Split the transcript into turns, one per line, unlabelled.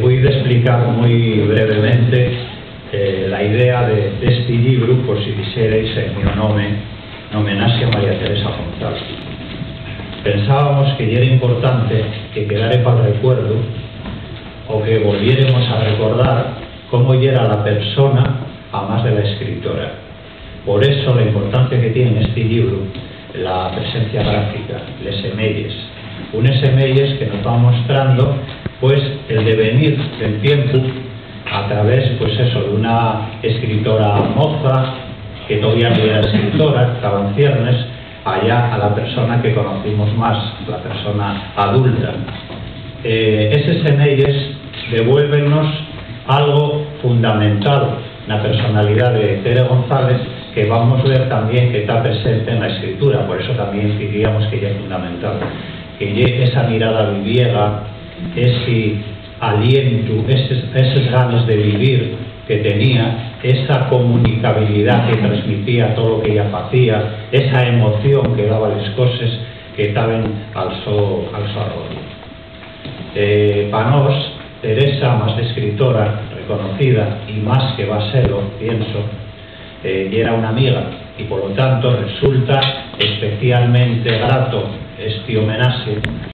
Voy a explicar muy brevemente la idea de este libro, por si quisierais, en mi nombre, en homenaje a María Teresa González. Pensábamos que era importante que quedara para el recuerdo, o que volviéramos a recordar cómo era la persona, a más de la escritora. Por eso la importancia que tiene en este libro la presencia gráfica, les semelles. Unos semelles que nos van mostrando pues el devenir del tiempo a través pues eso, de una escritora moza que todavía no era escritora, estaba en ciernes, allá a la persona que conocimos más, la persona adulta. Esos semelles devuélvennos algo fundamental, la personalidad de Tere González, que vamos a ver también que está presente en la escritura. Por eso también diríamos que ella es fundamental, que esa mirada viviega, ese aliento, esas ganas de vivir que tenía, esa comunicabilidad que transmitía todo lo que ella hacía, esa emoción que daba las cosas que estaban al su arroyo. Para nos, Teresa, más de escritora reconocida, y más que va a serlo, pienso, era una amiga, y por lo tanto resulta especialmente grato este homenaje